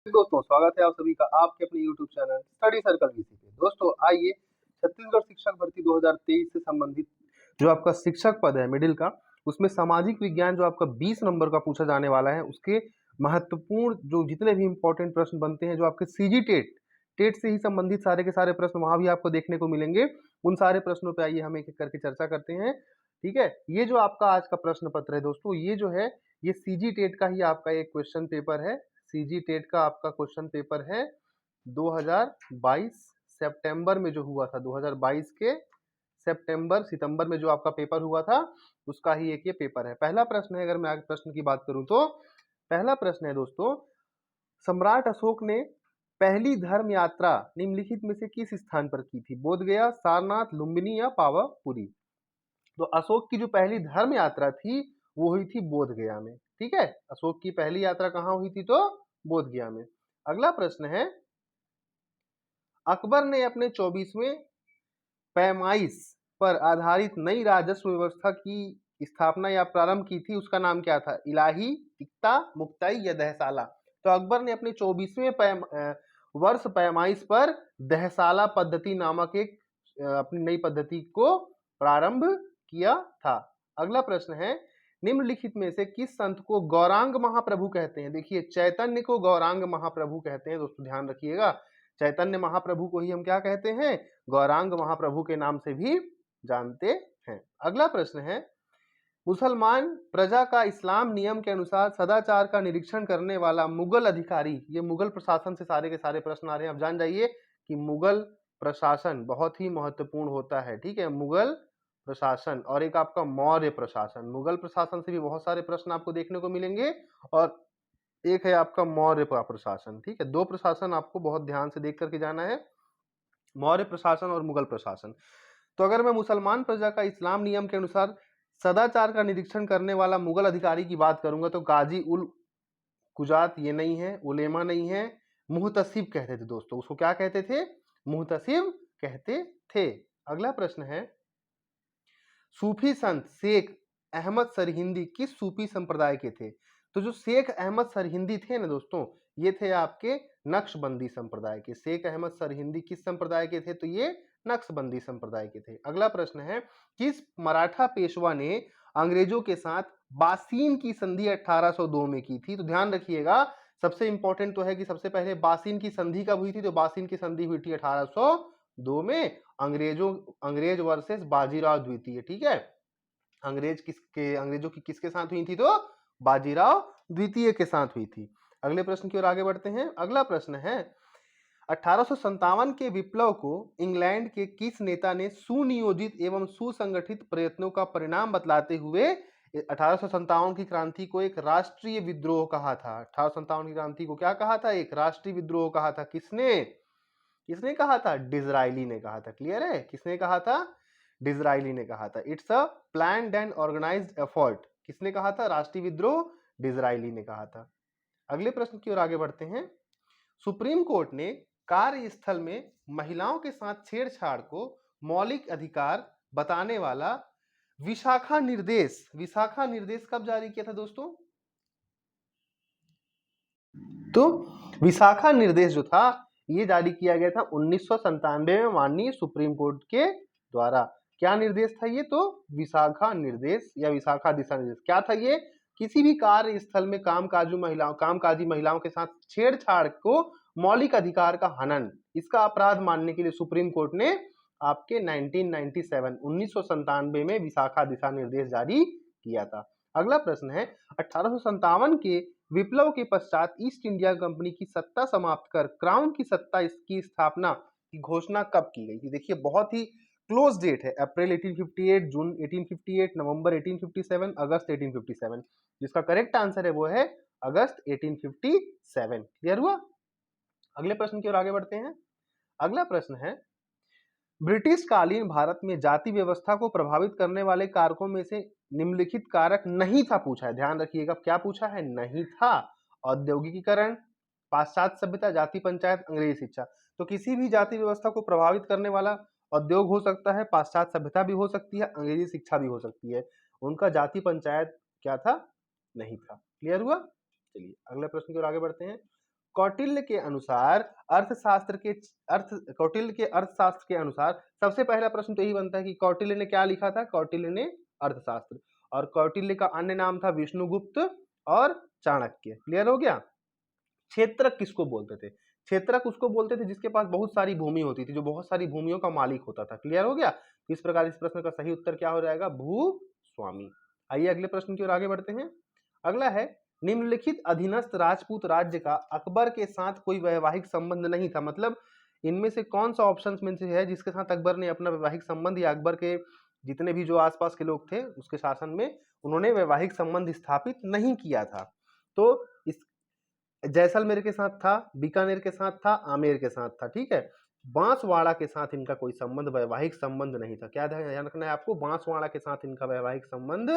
दोस्तों, स्वागत है आप सभी का आपके अपने YouTube channel study circle VC पे। दोस्तों आइए छत्तीसगढ़ शिक्षक भर्ती 2023 से संबंधित जो आपका शिक्षक पद है मिडिल का, उसमें सामाजिक विज्ञान जो आपका 20 नंबर का पूछा जाने वाला है, उसके महत्वपूर्ण जो जितने भी इंपॉर्टेंट प्रश्न बनते हैं, जो आपके सीजी टेट से ही संबंधित सारे के सारे प्रश्न वहां भी आपको देखने को मिलेंगे। उन सारे प्रश्नों पे आइए हम एक एक करके चर्चा करते हैं। ठीक है, ये जो आपका आज का प्रश्न पत्र है दोस्तों, ये जो है ये सीजी टेट का ही आपका एक क्वेश्चन पेपर है। सीजी टेट का आपका क्वेश्चन पेपर है 2022 सितंबर में जो हुआ था, 2022 के सितंबर में जो आपका पेपर हुआ था, उसका ही एक ये पेपर है। पहला प्रश्न है, अगर मैं आगे प्रश्न की बात करूं तो पहला प्रश्न है दोस्तों, सम्राट अशोक ने पहली धर्म यात्रा निम्नलिखित में से किस स्थान पर की थी? बोध गया, सारनाथ, लुम्बिनी या पावापुरी? तो अशोक की जो पहली धर्म यात्रा थी वो हुई थी बोध गया में। ठीक है, अशोक की पहली यात्रा कहाँ हुई थी? तो बोध गया में। अगला प्रश्न है, अकबर ने अपने 24वें पैमाइश पर आधारित नई राजस्व व्यवस्था की स्थापना या प्रारंभ की थी, उसका नाम क्या था? इलाही, इक्ता, मुक्ताई या दहसाला? तो अकबर ने अपने 24वें वर्ष पैमाइश पर दहसाला पद्धति नामक एक अपनी नई पद्धति को प्रारंभ किया था। अगला प्रश्न है, निम्नलिखित में से किस संत को गौरांग महाप्रभु कहते हैं? देखिए, चैतन्य को गौरांग महाप्रभु कहते हैं दोस्तों, ध्यान रखिएगा। चैतन्य महाप्रभु को ही हम क्या कहते हैं? गौरांग महाप्रभु के नाम से भी जानते हैं। अगला प्रश्न है, मुसलमान प्रजा का इस्लाम नियम के अनुसार सदाचार का निरीक्षण करने वाला मुगल अधिकारी, ये मुगल प्रशासन से सारे के सारे प्रश्न आ रहे हैं। अब जान जाइए कि मुगल प्रशासन बहुत ही महत्वपूर्ण होता है। ठीक है, मुगल प्रशासन और एक आपका मौर्य प्रशासन। मुगल प्रशासन से भी बहुत सारे प्रश्न आपको देखने को मिलेंगे और एक है आपका मौर्य प्रशासन। ठीक है, दो प्रशासन आपको बहुत ध्यान से देख करके जाना है, मौर्य प्रशासन और मुगल प्रशासन। तो अगर मैं मुसलमान प्रजा का इस्लाम नियम के अनुसार सदाचार का निरीक्षण करने वाला मुगल अधिकारी की बात करूंगा तो गाजी उल कुजात ये नहीं है, उलेमा नहीं है, मुहतसिब कहते थे दोस्तों। उसको क्या कहते थे? मुहतसिब कहते थे। अगला प्रश्न है, सूफी संत शेख अहमद सरहिंदी किस सूफी संप्रदाय के थे? तो जो शेख अहमद सरहिंदी थे ना दोस्तों, ये थे आपके नक्शबंदी संप्रदाय के। शेख अहमद सरहिंदी किस संप्रदाय के थे? तो ये नक्शबंदी संप्रदाय के थे। अगला प्रश्न है, किस मराठा पेशवा ने अंग्रेजों के साथ बासीन की संधि 1802 में की थी? तो ध्यान रखिएगा, सबसे इंपॉर्टेंट तो है कि सबसे पहले बासीन की संधि कब हुई थी? तो बासीन की संधि हुई थी 1802 में, अंग्रेज वर्सेस बाजीराव द्वितीय। ठीक है, अंग्रेजों की किसके साथ हुई थी? तो बाजीराव द्वितीय के साथ हुई थी। अगले प्रश्न की ओर आगे बढ़ते हैं। अगला प्रश्न है, 1857 के विप्लव को इंग्लैंड के किस नेता ने सुनियोजित एवं सुसंगठित प्रयत्नों का परिणाम बतलाते हुए 1857 की क्रांति को एक राष्ट्रीय विद्रोह कहा था? 1857 की क्रांति को क्या कहा था? एक राष्ट्रीय विद्रोह कहा था। किसने किसने कहा था? डिज़रायली ने कहा था। क्लियर है, किसने कहा था? डिज़रायली ने कहा था। It's a planned and organised effort, किसने कहा था? राष्ट्रीय विद्रोह डिज़रायली ने कहा था। अगले प्रश्न की ओर आगे बढ़ते हैं। सुप्रीम कोर्ट ने कार्यस्थल में महिलाओं के साथ छेड़छाड़ को मौलिक अधिकार बताने वाला विशाखा निर्देश कब जारी किया था दोस्तों? तो विशाखा निर्देश जो था ये जारी किया गया था 1997 में माननीय सुप्रीम कोर्ट के द्वारा। क्या निर्देश था ये? तो विशाखा निर्देश या विशाखा दिशा निर्देश। क्या था ये? किसी भी कार्य स्थल में कामकाजी महिलाओं के साथ छेड़छाड़ को मौलिक अधिकार का हनन, इसका अपराध मानने के लिए सुप्रीम कोर्ट ने आपके 1997 में विशाखा दिशा निर्देश जारी किया था। अगला प्रश्न है, 1857 के विप्लव के पश्चात ईस्ट इंडिया कंपनी की सत्ता समाप्त कर क्राउन की सत्ता इसकी स्थापना की घोषणा कब की गई थी? देखिए, बहुत ही क्लोज डेट है, अप्रैल 1858, जून 1858, नवंबर 1857, अगस्त 1857। जिसका करेक्ट आंसर है वो है अगस्त 1857। क्लियर हुआ? अगले प्रश्न की ओर आगे बढ़ते हैं। अगला प्रश्न है, ब्रिटिश कालीन भारत में जाति व्यवस्था को प्रभावित करने वाले कारकों में से निम्नलिखित कारक नहीं था पूछा है। ध्यान रखिएगा, क्या पूछा है? नहीं था। औद्योगिकीकरण, पाश्चात्य सभ्यता, जाति पंचायत, अंग्रेजी शिक्षा। तो किसी भी जाति व्यवस्था को प्रभावित करने वाला उद्योग हो सकता है, पाश्चात्य सभ्यता भी हो सकती है, अंग्रेजी शिक्षा भी हो सकती है। उनका जाति पंचायत क्या था? नहीं था। क्लियर हुआ? चलिए अगले प्रश्न की ओर आगे बढ़ते हैं। कौटिल्य के अनुसार कौटिल्य के अर्थशास्त्र के अनुसार सबसे पहला प्रश्न तो यही बनता है कि कौटिल्य ने क्या लिखा था। कौटिल्य ने अर्थशास्त्र, और कौटिल्य का अन्य नाम था विष्णुगुप्त और चाणक्य। क्लियर हो गया। क्षेत्रक किसको बोलते थे? क्षेत्रक उसको बोलते थे जिसके पास बहुत सारी भूमि होती थी, जो बहुत सारी भूमियों का मालिक होता था। क्लियर हो गया। इस प्रकार इस प्रश्न का सही उत्तर क्या हो जाएगा? भूस्वामी। आइए अगले प्रश्न की ओर आगे बढ़ते हैं। अगला है, निम्नलिखित अधीनस्थ राजपूत राज्य का अकबर के साथ कोई वैवाहिक संबंध नहीं था। मतलब इनमें से कौन सा ऑप्शन में से है जिसके साथ अकबर ने अपना वैवाहिक संबंध, या अकबर के जितने भी जो आसपास के लोग थे उसके शासन में उन्होंने वैवाहिक संबंध स्थापित नहीं किया था? तो इस जैसलमेर के साथ था, बीकानेर के साथ था, आमेर के साथ था। ठीक है, बांसवाड़ा के साथ इनका कोई संबंध, वैवाहिक संबंध नहीं था। क्या ध्यान रखना है आपको? बांसवाड़ा के साथ इनका वैवाहिक संबंध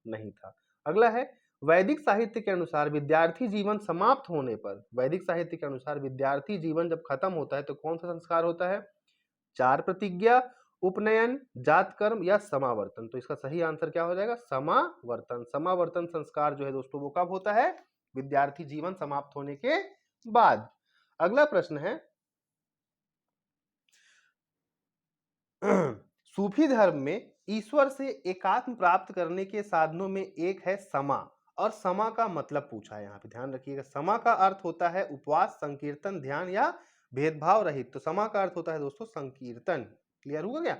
नहीं था। अगला है, वैदिक साहित्य के अनुसार विद्यार्थी जीवन समाप्त होने पर, वैदिक साहित्य के अनुसार विद्यार्थी जीवन जब खत्म होता है तो कौन सा संस्कार होता है? चार प्रतिज्ञा, उपनयन, जात कर्म या समावर्तन। तो इसका सही आंसर क्या हो जाएगा? समावर्तन। समावर्तन संस्कार जो है दोस्तों वो कब होता है? विद्यार्थी जीवन समाप्त होने के बाद। अगला प्रश्न है, सूफी धर्म में ईश्वर से एकात्म प्राप्त करने के साधनों में एक है समा, और समा का मतलब पूछा है। यहाँ पे ध्यान रखिएगा, समा का अर्थ होता है उपवास, संकीर्तन, ध्यान या भेदभाव रहित। तो समा का अर्थ होता है दोस्तों संकीर्तन। क्लियर हुआ क्या?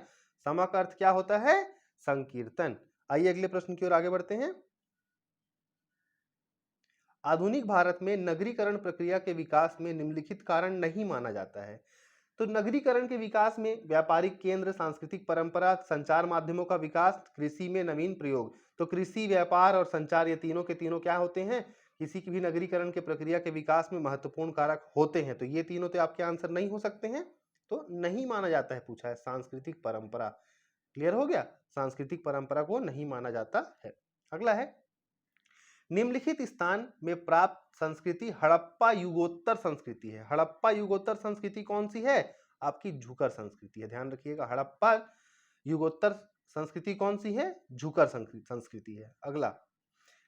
समा का अर्थ क्या होता है? संकीर्तन। आइए अगले प्रश्न की ओर आगे बढ़ते हैं। आधुनिक भारत में नगरीकरण प्रक्रिया के विकास में निम्नलिखित कारण नहीं माना जाता है। तो नगरीकरण के विकास में व्यापारिक केंद्र, सांस्कृतिक परंपरा, संचार माध्यमों का विकास, कृषि में नवीन प्रयोग। तो कृषि, व्यापार और संचार ये तीनों के तीनों क्या होते हैं? किसी की भी नगरीकरण के प्रक्रिया के विकास में महत्वपूर्ण कारक होते हैं। तो ये तीनों तो आपके आंसर नहीं हो सकते हैं, तो नहीं माना जाता है पूछा है। सांस्कृतिक परंपरा। क्लियर हो गया, सांस्कृतिक परंपरा को नहीं माना जाता है। अगला है, निम्नलिखित स्थान में प्राप्त संस्कृति हड़प्पा युगोत्तर संस्कृति है। हड़प्पा युगोत्तर संस्कृति कौन सी है? आपकी झुकर संस्कृति है। ध्यान रखिएगा, हड़प्पा युगोत्तर संस्कृति कौन सी है? झुकर संस्कृति है। अगला,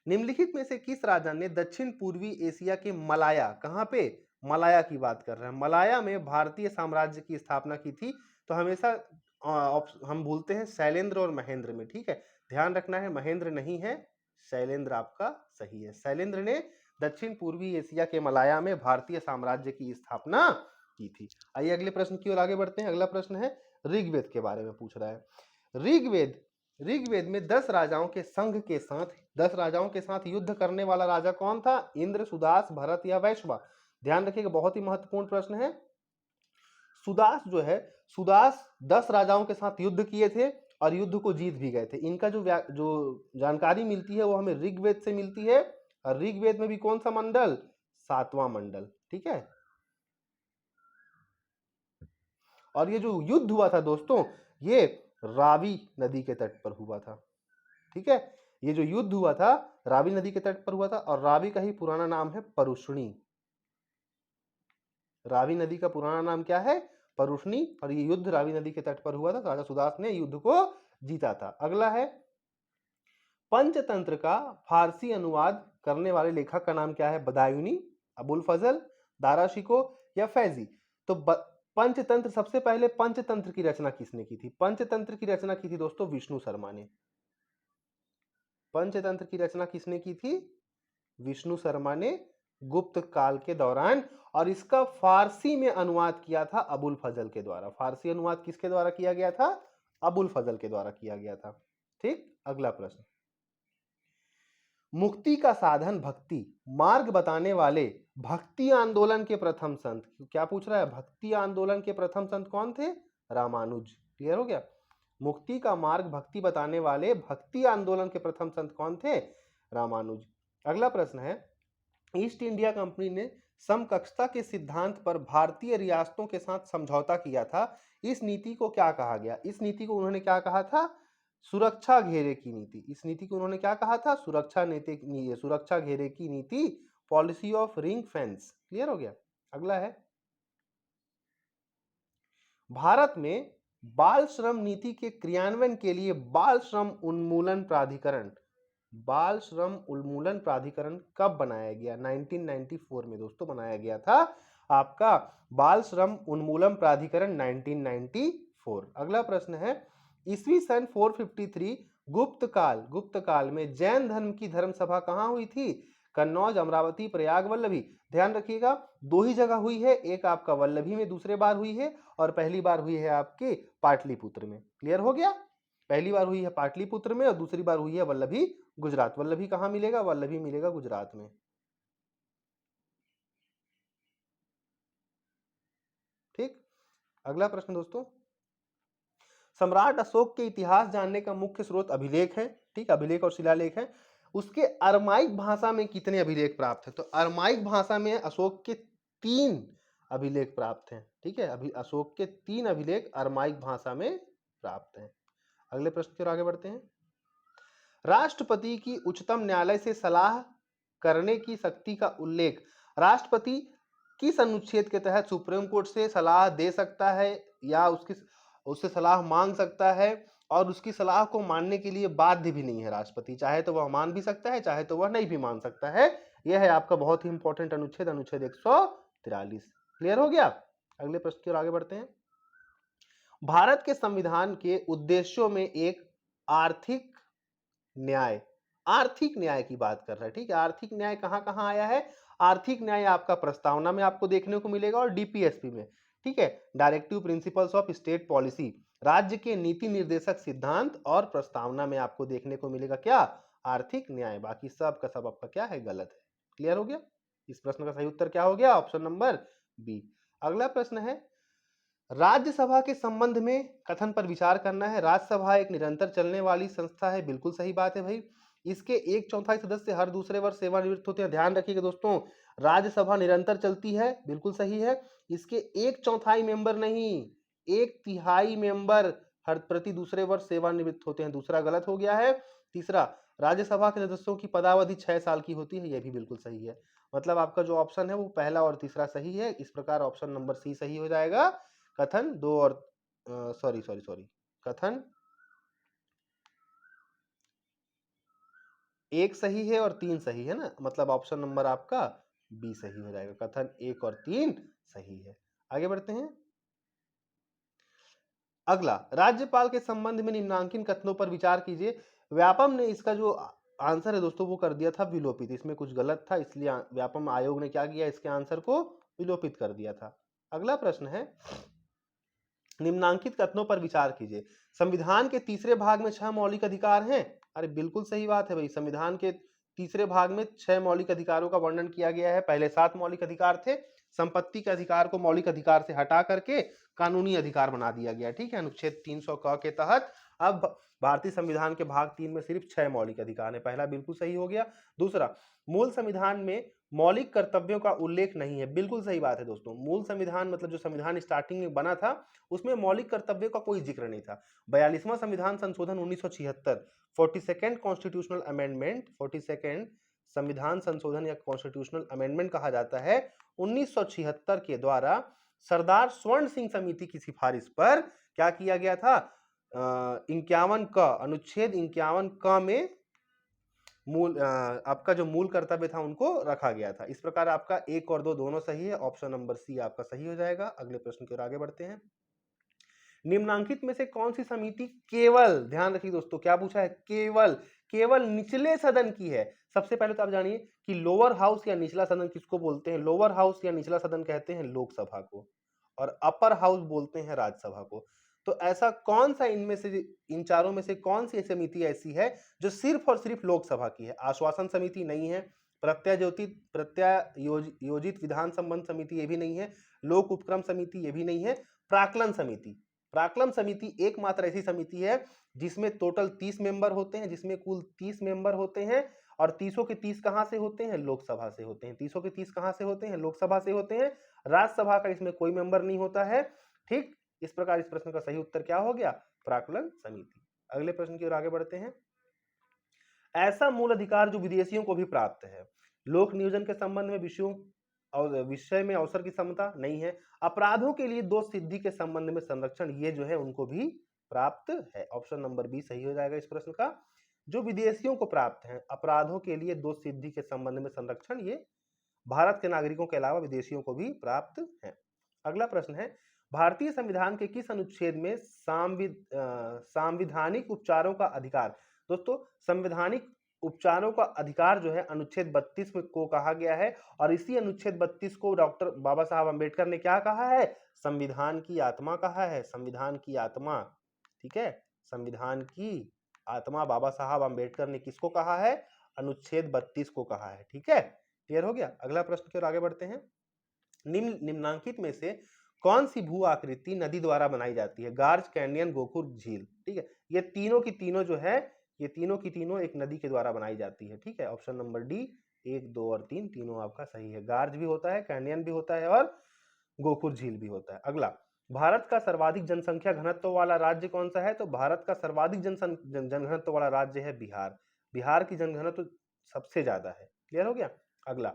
निम्नलिखित में से किस राजा ने दक्षिण पूर्वी एशिया के मलाया, कहां पे? मलाया की बात कर रहे हैं, मलाया में भारतीय साम्राज्य की स्थापना की थी? तो हमेशा हम भूलते हैं शैलेंद्र और महेंद्र में। ठीक है, ध्यान रखना है, महेंद्र नहीं है, शैलेंद्र आपका सही है। शैलेंद्र ने दक्षिण पूर्वी एशिया के मलाया में भारतीय साम्राज्य की स्थापना की थी। आइए अगले प्रश्न की ओर आगे बढ़ते हैं। अगला प्रश्न है, ऋग्वेद के बारे में पूछ रहा है। ऋग्वेद में 10 राजाओं के संघ के साथ 10 राजाओं के साथ युद्ध करने वाला राजा कौन था? इंद्र, सुदास, भरत या वैश्वा? ध्यान रखिएगा, बहुत ही महत्वपूर्ण प्रश्न है। सुदास जो है, सुदास 10 राजाओं के साथ युद्ध किए थे और युद्ध को जीत भी गए थे। इनका जो जानकारी मिलती है वो हमें ऋग्वेद से मिलती है, और ऋग्वेद में भी कौन सा मंडल? 7वां मंडल। ठीक है, और ये जो युद्ध हुआ था दोस्तों, ये रावी नदी के तट पर हुआ था। ठीक है, ये जो युद्ध हुआ था रावी नदी के तट पर हुआ था, और रावी का ही पुराना नाम है परुष्णी। रावी नदी का पुराना नाम क्या है? परुष्णी, और ये युद्ध रावी नदी के तट पर हुआ था। राजा सुदास ने युद्ध को जीता था। अगला है, पंचतंत्र का फारसी अनुवाद करने वाले लेखक का नाम क्या है? बदायूनी, अबुल फजल, दारा शिको या फैजी? तो पंचतंत्र, सबसे पहले पंचतंत्र की रचना किसने की थी? पंचतंत्र की रचना की थी दोस्तों विष्णु शर्मा ने। पंचतंत्र की रचना किसने की थी? विष्णु शर्मा ने गुप्त काल के दौरान, और इसका फारसी में अनुवाद किया था अबुल फजल के द्वारा। फारसी अनुवाद किसके द्वारा किया गया था? अबुल फजल के द्वारा किया गया था। ठीक, अगला प्रश्न, मुक्ति का साधन भक्ति मार्ग बताने वाले भक्ति आंदोलन के प्रथम संत, क्या पूछ रहा है? भक्ति आंदोलन के प्रथम संत कौन थे? रामानुज। क्लियर हो गया, मुक्ति का मार्ग भक्ति बताने वाले भक्ति आंदोलन के प्रथम संत कौन थे? रामानुज। अगला प्रश्न है, ईस्ट इंडिया कंपनी ने समकक्षता के सिद्धांत पर भारतीय रियासतों के साथ समझौता किया था। इस नीति को क्या कहा गया? इस नीति को उन्होंने क्या कहा था? सुरक्षा घेरे की नीति। इस नीति को उन्होंने क्या कहा था? सुरक्षा घेरे की नीति, policy of ring fence. Clear हो गया। अगला है, भारत में बाल श्रम नीति के क्रियान्वयन के लिए बाल श्रम उन्मूलन प्राधिकरण, बाल श्रम उन्मूलन प्राधिकरण कब बनाया गया? 1994 में दोस्तों बनाया गया था आपका बाल श्रम उन्मूलन प्राधिकरण 1994। अगला प्रश्न है ईस्वी सन 453 गुप्त काल में जैन धर्म की धर्म सभा कहां हुई थी? कन्नौज, अमरावती, प्रयाग, वल्लभी। ध्यान रखिएगा दो ही जगह हुई है, एक आपका वल्लभी में दूसरे बार हुई है और पहली बार हुई है आपके पाटलिपुत्र में। क्लियर हो गया? पहली बार हुई है पाटलिपुत्र में और दूसरी बार हुई है वल्लभी गुजरात। वल्लभी कहां मिलेगा? वल्लभी मिलेगा गुजरात में। ठीक, अगला प्रश्न दोस्तों, सम्राट अशोक के इतिहास जानने का मुख्य स्रोत अभिलेख है। ठीक, अभिलेख और शिलालेख है। उसके अरमाइक भाषा में कितने अभिलेख प्राप्त है? तो अरमाइक भाषा में अशोक के 3 अभिलेख प्राप्त हैं। ठीक है, अभी अशोक के 3 अभिलेख अरमाइक भाषा में प्राप्त हैं। अगले प्रश्न की ओर आगे बढ़ते हैं। राष्ट्रपति की उच्चतम न्यायालय से सलाह करने की शक्ति का उल्लेख राष्ट्रपति किस अनुच्छेद के तहत सुप्रीम कोर्ट से सलाह दे सकता है या उससे सलाह मांग सकता है और उसकी सलाह को मानने के लिए बाध्य भी नहीं है राष्ट्रपति? चाहे तो वह मान भी सकता है, चाहे तो वह नहीं भी मान सकता है। यह है आपका बहुत ही इंपॉर्टेंट अनुच्छेद, अनुच्छेद 143। क्लियर हो गया? अगले प्रश्न की ओर आगे बढ़ते हैं। भारत के संविधान के उद्देश्यों में एक आर्थिक न्याय की बात कर रहा है। ठीक है, आर्थिक न्याय कहां कहां आया है? आर्थिक न्याय आपका प्रस्तावना में आपको देखने को मिलेगा और डीपीएसपी में। ठीक है, directive principles of state policy, राज्य के नीति निर्देशक सिद्धांत और प्रस्तावना में आपको देखने को मिलेगा क्या? आर्थिक न्याय। बाकी सब का सब आपका क्या है? गलत है। क्लियर हो गया? इस प्रश्न का सही उत्तर क्या हो गया? Option number B. अगला प्रश्न है राज्यसभा के संबंध में कथन पर विचार करना है। राज्यसभा एक निरंतर चलने वाली संस्था है। बिल्कुल सही बात है भाई। इसके 1/4 सदस्य हर दूसरे वर्ष सेवानिवृत्त होते हैं। ध्यान रखिएगा दोस्तों, राज्यसभा निरंतर चलती है, बिल्कुल सही है। इसके 1/4 मेंबर नहीं, 1/3 मेंबर हर प्रति दूसरे वर्ष सेवानिवृत्त होते हैं। दूसरा गलत हो गया है। तीसरा, राज्यसभा के सदस्यों की पदावधि 6 साल की होती है। यह भी बिल्कुल सही है। मतलब आपका जो ऑप्शन है वो पहला और तीसरा सही है। इस प्रकार ऑप्शन नंबर सी सही हो जाएगा। कथन 2 और सॉरी कथन 1 सही है और 3 सही है ना, मतलब ऑप्शन नंबर आपका बी सही हो जाएगा। कथन 1 और 3 सही है। आगे बढ़ते हैं। अगला, राज्यपाल के संबंध में निम्नांकित कथनों पर विचार कीजिए। व्यापम ने इसका जो आंसर है दोस्तों वो कर दिया था विलोपित। इसमें कुछ गलत था, इसलिए व्यापम आयोग ने क्या किया? इसके आंसर को विलोपित कर दिया था। अगला प्रश्न है निम्नांकित कथनों पर विचार कीजिए। संविधान के तीसरे भाग में 6 मौलिक अधिकार हैं। अरे बिल्कुल सही बात है भाई, संविधान के तीसरे भाग में 6 मौलिक अधिकारों का वर्णन किया गया है। पहले 7 मौलिक अधिकार थे। संपत्ति के अधिकार को मौलिक अधिकार से हटा करके कानूनी अधिकार बना दिया गया। ठीक है, अनुच्छेद 300 क के तहत अब भारतीय संविधान के भाग 3 में सिर्फ 6 मौलिक अधिकार है। पहला बिल्कुल सही हो गया। दूसरा, मूल संविधान में मौलिक कर्तव्यों का उल्लेख नहीं है। बिल्कुल सही बात है दोस्तों, मूल संविधान मतलब जो संविधान स्टार्टिंग में बना था उसमें मौलिक कर्तव्यों का कोई जिक्र नहीं था। 42वां संविधान संशोधन 1976, 42nd कॉन्स्टिट्यूशनल अमेंडमेंट, 42nd संविधान संशोधन या कॉन्स्टिट्यूशनल अमेंडमेंट कहा जाता है, 1976 के द्वारा सरदार स्वर्ण सिंह समिति की सिफारिश पर क्या किया गया था? 51 क अनुच्छेद 51 क में मूल आपका जो मूल कर्तव्य था उनको रखा गया था। इस प्रकार आपका 1 और 2 दोनों सही है। ऑप्शन नंबर सी आपका सही हो जाएगा। अगले प्रश्न की ओर आगे बढ़ते हैं। निम्नांकित में से कौन सी समिति केवल, ध्यान रखिए दोस्तों क्या पूछा है? केवल निचले सदन की है। सबसे पहले तो आप जानिए कि लोअर हाउस या निचला सदन किसको बोलते हैं? लोअर हाउस या निचला सदन कहते हैं लोकसभा को, और अपर हाउस बोलते हैं राज्यसभा को। तो ऐसा कौन सा इनमें से, इन चारों में से कौन सी समिति ऐसी है जो सिर्फ और सिर्फ लोकसभा की है? आश्वासन समिति नहीं है, प्रत्यायोजित विधान संबंध समिति ये भी नहीं है, लोक उपक्रम समिति ये भी नहीं है, प्राक्कलन समिति एकमात्र ऐसी समिति है जिसमें टोटल 30 मेंबर होते हैं, जिसमें कुल 30 मेंबर होते हैं और 30 के 30 कहां से होते हैं? लोकसभा से होते हैं। 30 के 30 कहां से होते हैं? लोकसभा से होते हैं। राज्यसभा का इसमें कोई मेंबर नहीं होता है। ठीक, इस प्रकार इस प्रश्न का सही उत्तर क्या हो गया? प्राक्कलन समिति। अगले प्रश्न की ओर आगे बढ़ते हैं। ऐसा मूल अधिकार जो विदेशियों को भी प्राप्त है। लोक नियोजन के संबंध में विषय में अवसर की समता नहीं है। अपराधों के लिए दोष सिद्धि के संबंध में संरक्षण, ये जो है उनको भी प्राप्त है। ऑप्शन नंबर बी सही हो जाएगा इस प्रश्न का। जो विदेशियों को प्राप्त हैं अपराधों के लिए दोष सिद्धि के संबंध में संरक्षण, ये भारत के नागरिकों के अलावा विदेशियों को भी प्राप्त है। अगला प्रश्न है, भारतीय संविधान के किस अनुच्छेद में सांविधानिक उपचारों का अधिकार, दोस्तों संवैधानिक उपचारों का अधिकार जो है अनुच्छेद 32 में को कहा गया है, और इसी अनुच्छेद 32 को डॉक्टर बाबा साहब अंबेडकर ने क्या कहा है, संविधान की आत्मा कहा है, संविधान की आत्मा। ठीक है, संविधान की आत्मा बाबा साहब अंबेडकर ने किसको कहा है, अनुच्छेद 32 को कहा है। ठीक है, क्लियर हो गया। अगला प्रश्न की ओर आगे बढ़ते हैं। निम्नांकित में से कौन सी भू आकृति नदी द्वारा बनाई जाती है, गार्ज, कैनियन, गोखुर, झील। ठीक है, ये तीनों की तीनों जो है, ये तीनों की तीनों एक नदी के द्वारा बनाई जाती है। ठीक है, ऑप्शन नंबर डी 1, 2 और 3 तीनों आपका सही है। गार्ज भी होता है, कैनियन भी होता है और गोखुर झील भी होता है। अगला, भारत का सर्वाधिक जनसंख्या घनत्व वाला राज्य कौन सा है, तो भारत का सर्वाधिक जनघनत्व वाला राज्य है बिहार। बिहार की जनघनत्व सबसे ज्यादा है। क्लियर हो गया। अगला,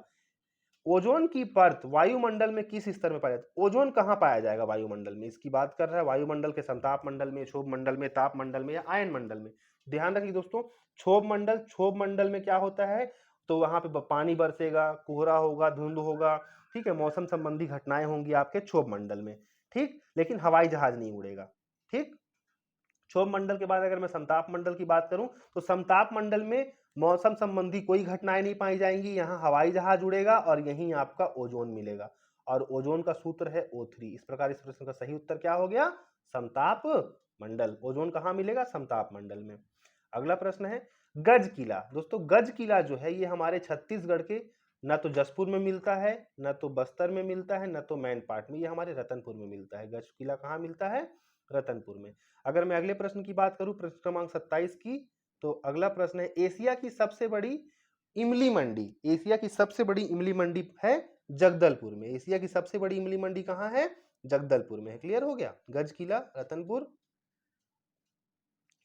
ओजोन की परत वायुमंडल में किस स्तर में पाया जाता है, ओजोन कहां पाया जाएगा वायुमंडल में, इसकी बात कर रहा है। वायुमंडल के संताप मंडल में, क्षोभ मंडल में, ताप मंडल में या आयन मंडल में। ध्यान रखिए दोस्तों, क्षोभ मंडल में क्या होता है, तो वहां पे पानी बरसेगा, कोहरा होगा, धुंध होगा। ठीक है, मौसम संबंधी घटनाएं होंगी आपके क्षोभ मंडल में। ठीक, लेकिन हवाई जहाज नहीं उड़ेगा। ठीक, क्षोभ मंडल के बाद अगर मैं समताप मंडल की बात करूं, तो समताप मंडल में मौसम संबंधी कोई घटनाएं नहीं पाई जाएंगी, यहां हवाई जहाज उड़ेगा और यहीं आपका ओजोन मिलेगा, और ओजोन का सूत्र है O3। इस प्रकार इस प्रश्न का सही उत्तर क्या हो गया, समताप मंडल। ओजोन कहां मिलेगा, समताप मंडल में। अगला प्रश्न है, गज किला। दोस्तों गज किला जो है ये हमारे छत्तीसगढ़ के न तो जसपुर में मिलता है, न तो बस्तर में मिलता है, न तो मैनपाट में, ये हमारे रतनपुर में मिलता है। गज किला कहाँ मिलता है, रतनपुर में। अगर मैं अगले प्रश्न की बात करूं, प्रश्न क्रमांक 27 की, तो अगला प्रश्न है, एशिया की सबसे बड़ी इमली मंडी, एशिया की सबसे बड़ी इमली मंडी है जगदलपुर में। एशिया की सबसे बड़ी इमली मंडी कहां है, जगदलपुर में है। क्लियर हो गया, गज किला, रतनपुर,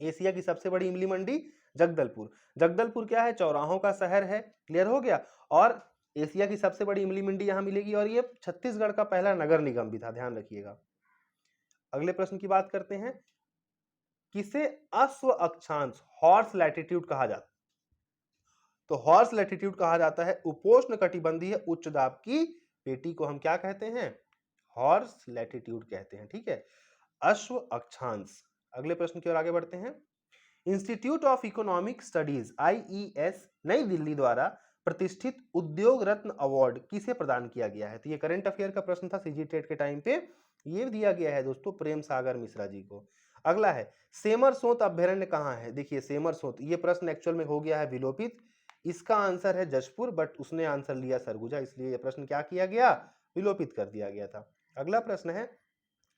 एशिया की सबसे बड़ी इमली मंडी जगदलपुर। जगदलपुर क्या है, चौराहों का शहर है। क्लियर हो गया, और एशिया की सबसे बड़ी इमली मंडी यहां मिलेगी, और ये छत्तीसगढ़ का पहला नगर निगम भी था, ध्यान रखिएगा। अगले प्रश्न की बात करते हैं, किसे अश्व अक्षांश हॉर्स लैटिट्यूड कहा जाता है, तो हॉर्स लैटिट्यूड कहा जाता है उपोष्ण कटिबंधीय उच्च दाब की पेटी को हम क्या कहते हैं, हॉर्स लैटिट्यूड कहते हैं। ठीक है, अश्व अक्षांश। अगले प्रश्न की ओर आगे बढ़ते हैं, institute of economic studies IES नई दिल्ली द्वारा प्रतिष्ठित उद्योग रत्न अवार्ड किसे प्रदान किया गया है, तो ये करंट अफेयर का प्रश्न था CG टेट के टाइम पे, ये दिया गया है दोस्तों प्रेम सागर मिश्रा जी को। अगला है, सेमरसोत अभ्यारण्य कहाँ है, देखिए सेमरसोत, ये प्रश्न एक्चुअल में हो गया है विलोपित, इसका आंसर है जशपुर, बट उसने आंसर लिया सरगुजा, इसलिए यह प्रश्न क्या किया गया, विलोपित कर दिया गया था। अगला प्रश्न है,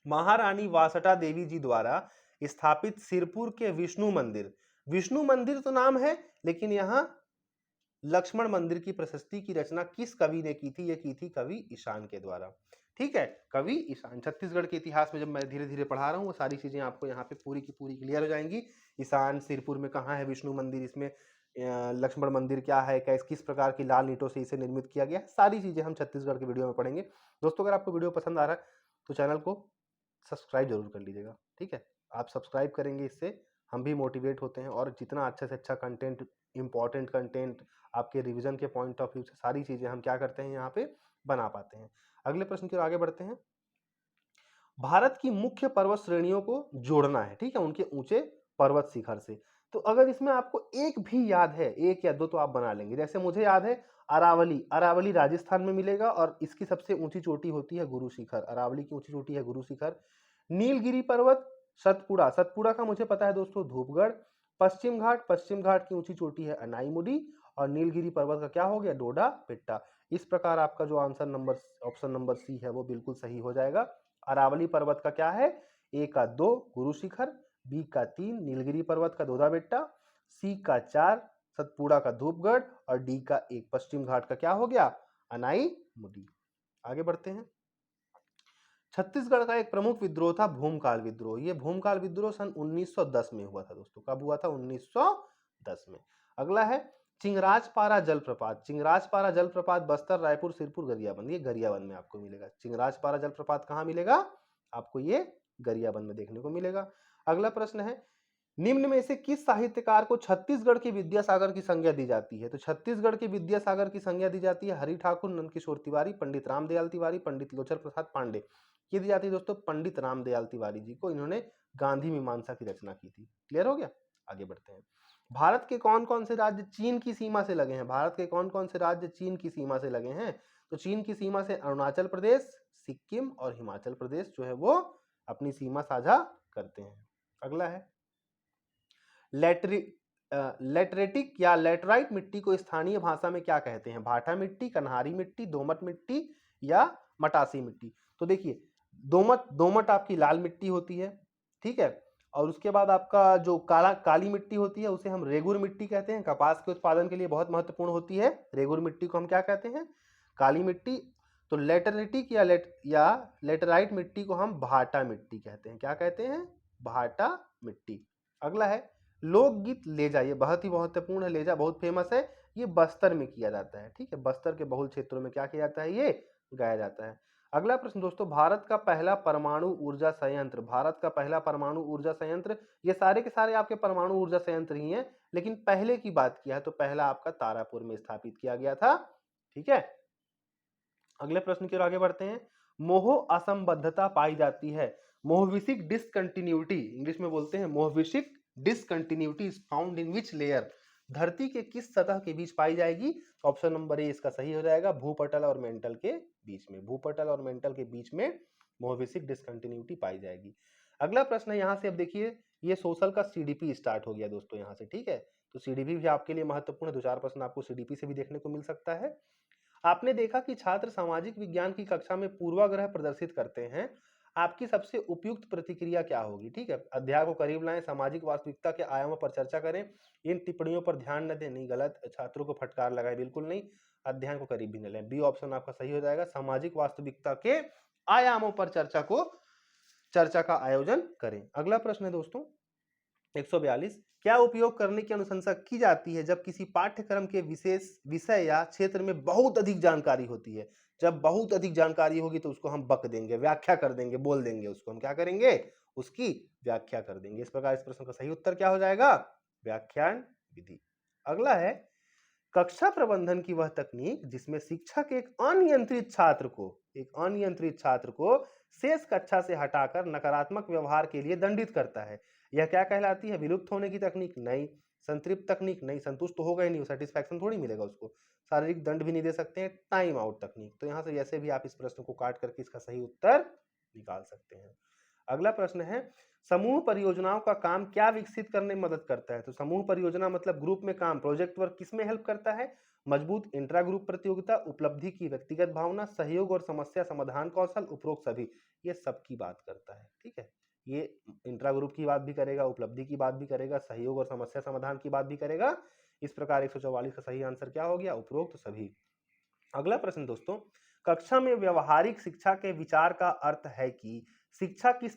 महारानी वासटा देवी जी द्वारा स्थापित सिरपुर के विष्णु मंदिर, विष्णु मंदिर तो नाम है, लेकिन यहां लक्ष्मण मंदिर की प्रशस्ति की रचना किस कवि ने की थी, ये की थी कवि ईशान के द्वारा। ठीक है, कवि ईशान। छत्तीसगढ़ के इतिहास में जब मैं धीरे धीरे पढ़ा रहा हूँ, वो सारी चीजें आपको यहाँ पे पूरी की पूरी क्लियर हो जाएंगी। ईशान, सिरपुर में कहाँ है विष्णु मंदिर, इसमें लक्ष्मण मंदिर क्या है, किस प्रकार की लाल ईंटों से इसे निर्मित किया गया, सारी चीजें हम छत्तीसगढ़ के वीडियो में पढ़ेंगे। दोस्तों अगर आपको वीडियो पसंद आ रहा है तो चैनल को सब्सक्राइब जरूर कर लीजिएगा। ठीक है, आप सब्सक्राइब करेंगे, इससे हम भी मोटिवेट होते हैं, और जितना अच्छे से अच्छा कंटेंट, इंपॉर्टेंट कंटेंट आपके रिवीजन के पॉइंट ऑफ व्यू से सारी चीजें हम क्या करते हैं यहाँ पे बना पाते हैं। अगले प्रश्न की ओर आगे बढ़ते हैं, भारत की मुख्य पर्वत श्रेणियों को जोड़ना है। ठीक है, उनके ऊंचे पर्वत शिखर से, तो अगर इसमें आपको एक भी याद है, एक या दो तो आप बना लेंगे। जैसे मुझे याद है अरावली, अरावली राजस्थान में मिलेगा, और इसकी सबसे ऊंची चोटी होती है गुरु शिखर, अरावली की ऊंची चोटी है गुरु शिखर। नीलगिरी पर्वत, सतपुड़ा, सतपुड़ा का मुझे पता है दोस्तों धूपगढ़। पश्चिम घाट, पश्चिम घाट की ऊंची चोटी है अनाईमुडी, और नीलगिरी पर्वत का क्या हो गया, डोडा पिट्टा। इस प्रकार आपका जो answer number option number C है वो बिल्कुल सही हो जाएगा। अरावली पर्वत का क्या है, ए का 2 गुरु शिखर, बी का 3 नीलगिरी पर्वत का डोडा बेट्टा, सी का 4 सतपुड़ा का धूपगढ़, और डी का 1 पश्चिम घाट का क्या हो गया, अनाईमुडी। आगे बढ़ते हैं, छत्तीसगढ़ का एक प्रमुख विद्रोह था भूमकाल विद्रोह। ये भूमकाल विद्रोह सन 1910 में हुआ था दोस्तों। कब हुआ था, 1910 में। अगला है चिंगराजपारा जलप्रपात। चिंगराजपारा जलप्रपात बस्तर, रायपुर, सिरपुर, गरियाबंद, ये गरियाबंद में आपको मिलेगा। चिंगराजपारा जलप्रपात कहाँ मिलेगा आपको, ये गरियाबंद में देखने को मिलेगा। अगला प्रश्न है, निम्न में से किस साहित्यकार को छत्तीसगढ़ के विद्यासागर की संज्ञा दी जाती है? तो छत्तीसगढ़ के विद्यासागर की संज्ञा दी जाती है हरि ठाकुर, नंदकिशोर तिवारी, पंडित रामदयाल तिवारी, पंडित लोचन प्रसाद पांडे। ये दी जाती है दोस्तों पंडित रामदयाल तिवारी जी को। इन्होंने गांधी मीमांसा की रचना की थी। क्लियर हो गया? आगे बढ़ते हैं। भारत के कौन कौन से राज्य चीन की सीमा से लगे हैं? भारत के कौन कौन से राज्य चीन की सीमा से लगे हैं? तो चीन की सीमा से अरुणाचल प्रदेश, सिक्किम और हिमाचल प्रदेश जो है वो अपनी सीमा साझा करते हैं। अगला है लेटरेटिक या लेटराइट मिट्टी को स्थानीय भाषा में क्या कहते हैं? भाटा मिट्टी, कन्हारी मिट्टी, दोमट मिट्टी या मटासी मिट्टी। तो देखिए दोमट आपकी लाल मिट्टी होती है, ठीक है, और उसके बाद आपका जो काली मिट्टी होती है उसे हम रेगुर मिट्टी कहते हैं। कपास के उत्पादन के लिए बहुत महत्वपूर्ण होती है। रेगुर मिट्टी को हम क्या कहते हैं? काली मिट्टी। तो लेटरेटिक या लेटराइट मिट्टी को हम भाटा मिट्टी कहते हैं। क्या कहते हैं? भाटा मिट्टी। अगला है लोकगीत ले जा। ये बहुत ही महत्वपूर्ण है। ले जा बहुत फेमस है। ये बस्तर में किया जाता है, ठीक है, बस्तर के बहुल क्षेत्रों में क्या किया जाता है? ये गाया जाता है। अगला प्रश्न दोस्तों, भारत का पहला परमाणु ऊर्जा संयंत्र। भारत का पहला परमाणु ऊर्जा संयंत्र, ये सारे के सारे आपके परमाणु ऊर्जा संयंत्र ही हैं, लेकिन पहले की बात किया है तो पहला आपका तारापुर में स्थापित किया गया था, ठीक है। अगले प्रश्न की ओर आगे बढ़ते हैं। मोह असंबद्धता पाई जाती है। मोहविशिक डिसकंटिन्यूटी, इंग्लिश में बोलते हैं Mohorovicic discontinuity is found in which layer. धरती के किस सतह के बीच पाई जाएगी? ऑप्शन नंबर ए इसका सही हो जाएगा, भूपटल और मेंटल के बीच में। भूपटल और मेंटल के बीच में मोहविशिक डिसकंटिन्यूटी पाई जाएगी। अगला प्रश्न है, यहां से अब देखिए ये सोशल का सीडीपी स्टार्ट हो गया दोस्तों यहां से, ठीक है। तो सीडीपी भी आपके लिए महत्वपूर्ण है। दो चार प्रश्न आपको सीडीपी से भी देखने को मिल सकता है। आपने देखा कि छात्र सामाजिक विज्ञान की कक्षा में पूर्वाग्रह प्रदर्शित करते हैं। आपकी सबसे उपयुक्त प्रतिक्रिया क्या होगी? ठीक है, अध्याय को करीब लाएं, सामाजिक वास्तविकता के आयामों पर चर्चा करें, इन टिप्पणियों पर ध्यान न दें, नहीं गलत, छात्रों को फटकार लगाए, बिल्कुल नहीं, अध्याय को करीब भी न लें। बी ऑप्शन आपका सही हो जाएगा, सामाजिक वास्तविकता के आयामों पर चर्चा का आयोजन करें। अगला प्रश्न है दोस्तों 142, क्या उपयोग करने की अनुशंसा की जाती है जब किसी पाठ्यक्रम के विशेष विषय या क्षेत्र में बहुत अधिक जानकारी होती है? जब बहुत अधिक जानकारी होगी तो उसको हम बक देंगे, व्याख्या कर देंगे, बोल देंगे, उसको हम क्या करेंगे? उसकी व्याख्या कर देंगे। इस प्रकार इस प्रश्न का सही उत्तर क्या हो जाएगा? व्याख्यान विधि। अगला है कक्षा प्रबंधन की वह तकनीक जिसमें शिक्षक एक अनियंत्रित छात्र को शेष कक्षा से हटाकर नकारात्मक व्यवहार के लिए दंडित करता है। यह क्या कहलाती है? विलुप्त होने की तकनीक? नहीं। संतृप्त तकनीक? नहीं, संतुष्ट तो होगा ही नहीं, सेटिस्फैक्शन थोड़ी मिलेगा उसको। शारीरिक दंड भी नहीं दे सकते हैं। टाइम आउट तकनीक। तो यहां से जैसे भी आप इस प्रश्न को काट करके इसका सही उत्तर निकाल सकते हैं। अगला प्रश्न है समूह परियोजनाओं का काम क्या विकसित करने में मदद करता है? तो समूह परियोजना मतलब ग्रुप में काम, प्रोजेक्ट वर्क किसमें हेल्प करता है? मजबूत इंट्रा ग्रुप प्रतियोगिता, उपलब्धि की व्यक्तिगत भावना, सहयोग और समस्या समाधान कौशल, उपरोक्त सभी। ये सब की बात करता है, ठीक है। ये इंट्रा ग्रुप की बात भी करेगा, उपलब्धि की बात भी करेगा, सहयोग और समस्या समाधान की बात भी करेगा। इस प्रकार 144 का सही आंसर क्या हो गया? उपरोक्त सभी। अगला प्रश्न दोस्तों, कक्षा में व्यवहारिक शिक्षा के विचार का अर्थ है कि शिक्षा किस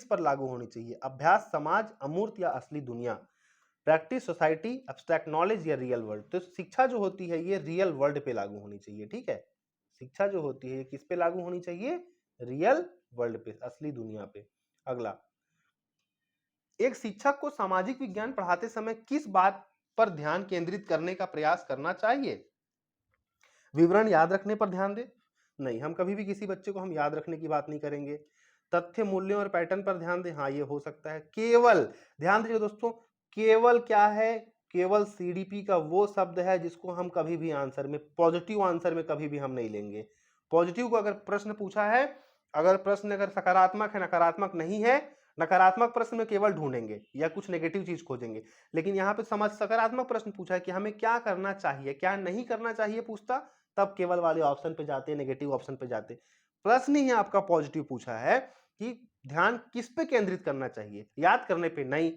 पर लागू होनी चाहिए? अभ्यास, समाज, अमूर्त या असली दुनिया, प्रैक्टिस, सोसाइटी, एब्स्ट्रैक्ट नॉलेज या रियल वर्ल्ड। तो शिक्षा जो होती है ये रियल वर्ल्ड पे लागू होनी चाहिए, ठीक है। शिक्षा जो होती है ये किस पे लागू होनी चाहिए? रियल वर्ल्ड पे, असली दुनिया पे। अगला, एक शिक्षक को सामाजिक विज्ञान पढ़ाते समय किस बात पर ध्यान केंद्रित करने का प्रयास करना चाहिए? विवरण याद रखने पर ध्यान दे? नहीं, हम कभी भी किसी बच्चे को हम याद रखने की बात नहीं करेंगे। तथ्य, मूल्यों और पैटर्न पर ध्यान दें? हाँ, ये हो सकता है। केवल ध्यान दीजिए दोस्तों, केवल क्या है? केवल सीडीपी का वो शब्द है जिसको हम कभी भी आंसर में, पॉजिटिव आंसर में कभी भी हम नहीं लेंगे। पॉजिटिव को अगर प्रश्न पूछा है, अगर प्रश्न अगर सकारात्मक है, नकारात्मक नहीं है, नकारात्मक प्रश्न में केवल ढूंढेंगे या कुछ नेगेटिव चीज खोजेंगे। लेकिन यहाँ पे समझ सकारात्मक प्रश्न पूछा है कि हमें क्या करना चाहिए, क्या नहीं करना चाहिए पूछता, तब केवल वाले ऑप्शन पे जाते, नेगेटिव ऑप्शन पे जाते। प्रश्न ही आपका पॉजिटिव पूछा है कि ध्यान किस पे केंद्रित करना चाहिए, याद करने पे नहीं,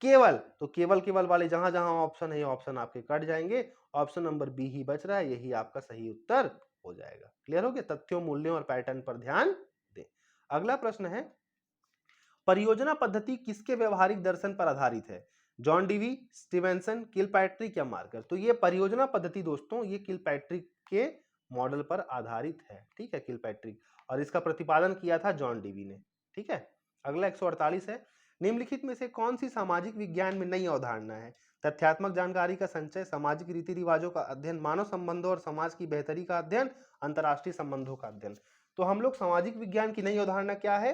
केवल। तो केवल केवल वाले जहां जहां ऑप्शन है, ऑप्शन आपके कट जाएंगे। ऑप्शन नंबर बी ही बच रहा है, यही आपका सही उत्तर हो जाएगा। क्लियर हो गया? तथ्यों, मूल्यों और पैटर्न पर ध्यान दें। अगला प्रश्न है परियोजना पद्धति किसके व्यवहारिक दर्शन पर आधारित है? जॉन डीवी, स्टीवेंसन, किलपैट्रिक या मार्कर। तो ये परियोजना पद्धति दोस्तों ये किलपैट्रिक के मॉडल पर आधारित है, ठीक है, किलपैट्रिक, और इसका प्रतिपादन किया था जॉन डीवी ने, ठीक है। अगला 148 है निम्नलिखित में से कौन सी सामाजिक विज्ञान में नई अवधारणा है? तथ्यात्मक जानकारी का संचय, सामाजिक रीति रिवाजों का अध्ययन, मानव संबंधों और समाज की बेहतरी का अध्ययन, अंतर्राष्ट्रीय संबंधों का अध्ययन। तो हम लोग सामाजिक विज्ञान की नई अवधारणा क्या है?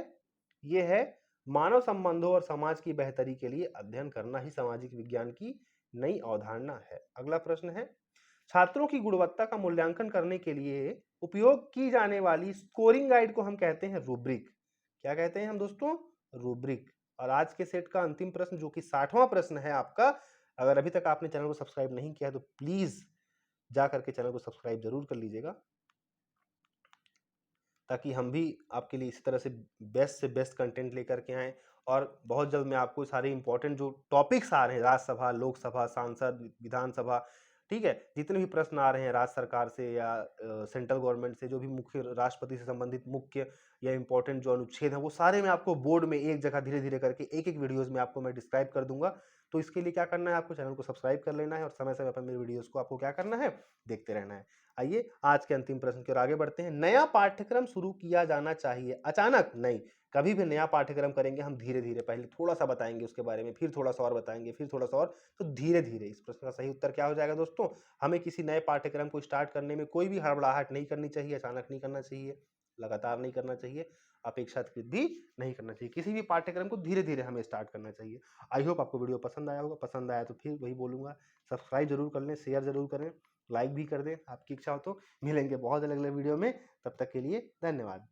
ये है मानव संबंधों और समाज की बेहतरी के लिए अध्ययन करना ही सामाजिक विज्ञान की नई अवधारणा है। अगला प्रश्न है, छात्रों की गुणवत्ता का मूल्यांकन करने के लिए उपयोग की जाने वाली स्कोरिंग गाइड को हम कहते हैं रूब्रिक। क्या कहते हैं हम दोस्तों? रूब्रिक। और आज के सेट का अंतिम प्रश्न जो कि 60वां प्रश्न है आपका, अगर अभी तक आपने चैनल को सब्सक्राइब नहीं किया है तो प्लीज जा करके चैनल को सब्सक्राइब जरूर कर लीजिएगा, ताकि हम भी आपके लिए इसी तरह से बेस्ट कंटेंट लेकर के आएँ। और बहुत जल्द मैं आपको सारे इंपॉर्टेंट जो टॉपिक्स आ रहे हैं, राज्यसभा, लोकसभा, सांसद, विधानसभा, ठीक है, जितने भी प्रश्न आ रहे हैं राज्य सरकार से या सेंट्रल गवर्नमेंट से, जो भी मुख्य राष्ट्रपति से संबंधित मुख्य या इंपॉर्टेंट जो अनुच्छेद हैं, वो सारे मैं आपको बोर्ड में एक जगह धीरे धीरे करके एक एक वीडियोस में आपको मैं डिस्क्राइब कर दूंगा। तो इसके लिए क्या करना है, आपको चैनल को सब्सक्राइब कर लेना है और समय समय पर मेरे वीडियोस को आपको क्या करना है, देखते रहना है। आइए आज के अंतिम प्रश्न की ओर आगे बढ़ते हैं। नया पाठ्यक्रम शुरू किया जाना चाहिए अचानक नहीं, कभी भी नया पाठ्यक्रम करेंगे हम धीरे धीरे, पहले थोड़ा सा बताएंगे उसके बारे में, फिर थोड़ा सा और बताएंगे, फिर थोड़ा सा और, तो धीरे धीरे। इस प्रश्न का सही उत्तर क्या हो जाएगा दोस्तों? हमें किसी नए पाठ्यक्रम को स्टार्ट करने में कोई भी हड़बड़ाहट नहीं करनी चाहिए, अचानक नहीं करना चाहिए, लगातार नहीं करना चाहिए, अपेक्षाकृत भी नहीं करना चाहिए। किसी भी पाठ्यक्रम को धीरे धीरे हमें स्टार्ट करना चाहिए। आई होप आपको वीडियो पसंद आया होगा। पसंद आया तो फिर वही बोलूंगा, सब्सक्राइब जरूर कर लें, शेयर जरूर करें, लाइक भी कर दें, आपकी इच्छा हो तो। मिलेंगे बहुत अगले वीडियो में, तब तक के लिए धन्यवाद।